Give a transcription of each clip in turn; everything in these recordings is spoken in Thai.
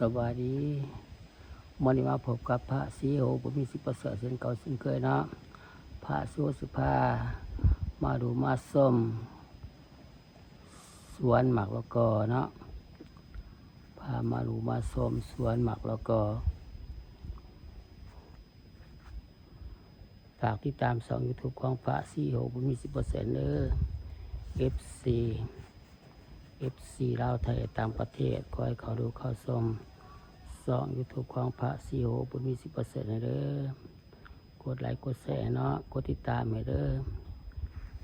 สวัสดีวันนี้มาพบกับพระศรีโหบุญมีสิประเสริฐเช่นเก่าเช่นเคยเนาะพระสุสุภามาดูมาส้มสวนหมักแล้วก็เนาะพามาดูมาส้มสวนหมักแล้วก็ฝากติดตามช่อง YouTube ของพระศรีโหบุญมี10%เด้อ FC ลาวไทยต่างประเทศขอให้เขาดูเข้าชมช่อง YouTube ของพระศรีโหบุญมี10%เด้อกดไลค์กดแชร์เนาะกดติดตามให้เด้อ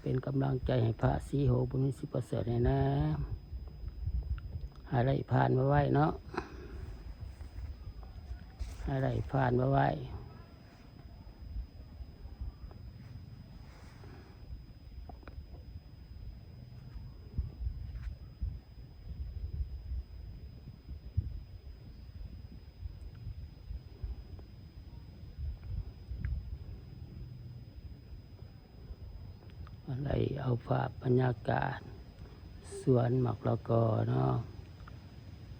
เป็นกำลังใจให้พระศรีโหบุญมี10%ให้นะหาได้ผ่านมาไว้เนาะหาได้ผ่านมาไว้อะไรเอาภาพบรรยากาศสวนหมักแล้วก็เนาะ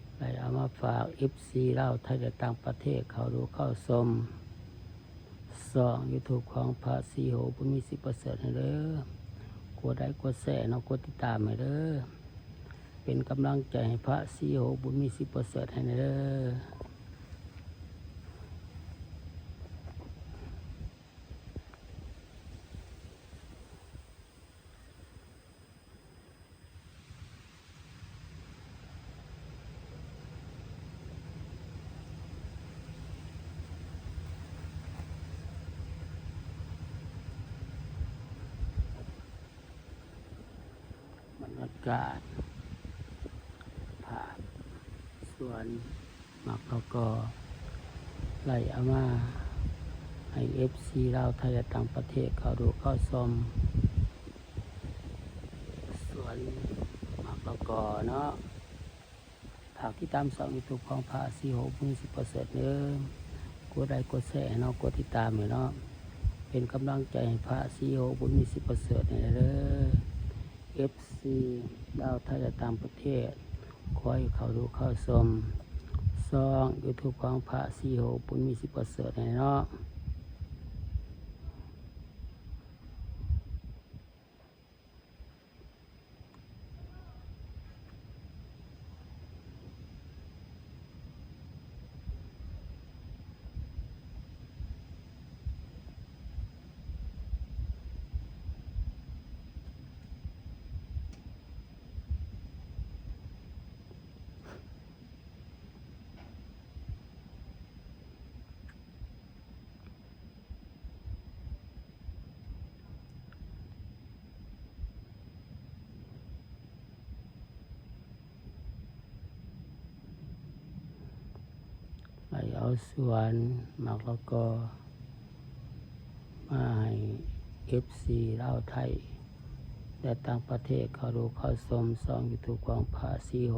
อะไรเอามาฝาก FC ลาวไทยและต่างประเทศเขาดูเข้าชมช่อง YouTube ของพระศรีโหบุญมี10%ให้เด้อกดไลค์กดแชร์เนาะกดติดตามให้เด้อเป็นกำลังใจให้พระศรีโหบุญมี10%ให้เด้อบรรยากาศภาพสวนหมักแล้วก็ไล่เอามาให้ FC ลาวไทยและต่างประเทศเขาดูเข้าชมสวนหมักแล้วก็เนาะฝากที่ตามช่อง YouTube ของพระศรีโหบุญมี10%เด้อกดไลค์กดแชร์เนาะกดติดตามให้เนาะเป็นกำลังใจให้พระศรีโหบุญมี10%ให้เด้อ FC ลาวไทยและต่างประเทศขอให้เขาดูเข้าชมช่อง YouTube ของพระศรีโหบุญมี10%ให้เนาะไล่เอาสวนหมักแล้วก็มาให้ FC ลาวไทยและต่างประเทศเขาดูเข้าชมช่อง YouTube ของพระศรีโห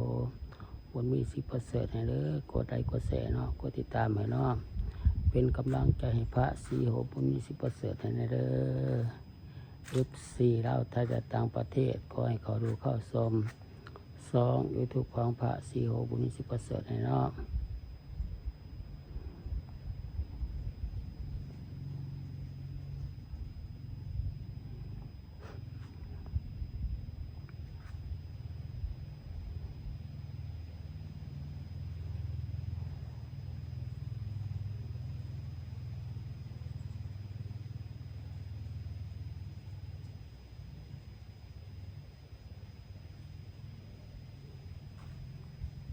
บุญมี10%ให้เด้อกดไลค์กดแชร์เนาะกดติดตามให้เนาะเป็นกำลังใจให้พระศรีโหบุญมี10%ให้เด้อ FC ลาวไทยและต่างประเทศขอให้เขาดูเข้าชมช่อง YouTube ของพระศรีโหบุญมี10%ให้เนาะ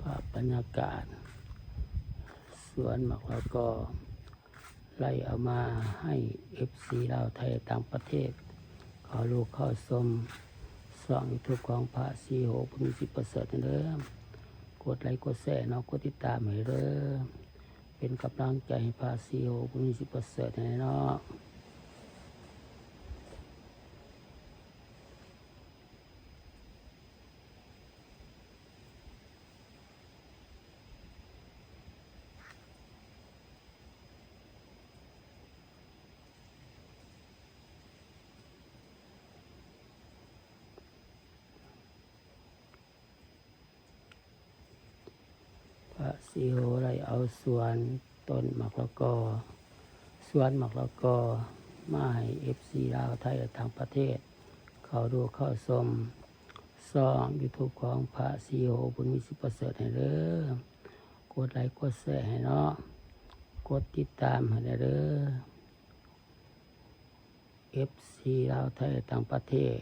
ภาพบรรยากาศสวนหมักแล้วก็ไล่เอามาให้ FC ลาวไทยต่างประเทศเขาลูกเข้าชมช่อง YouTube ของพระศรีโหบุญมี10%เด้อกดไลค์กดแชร์เนาะกดติดตามให้เด้อเป็นกำลังใจให้พระศรีโหบุญมี10%ให้เนาะ พระศรีโหได้เอาสวนต้นหมากละกอสวนหมากละกอมาให้ FC ลาวไทยและต่างประเทศ เข้าดูเข้าชมซ่อง YouTube ของพระศรีโหบุญมีสิประเสริฐให้เด้อกดไลค์กดแชร์ให้เนาะกดติดตามให้เด้อ FC ลาวไทยและต่างประเทศ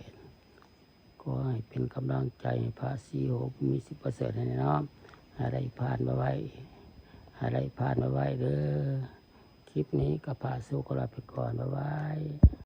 ก็ให้เป็นกำลังใจให้พระศรีโหบุญมีสิประเสริฐให้เนาะให้ได้ผ่านมาไว้ให้ได้ผ่านมาไว้เด้อคลิปนี้ก็พาสู่กลาไปก่อนบ๊ายบาย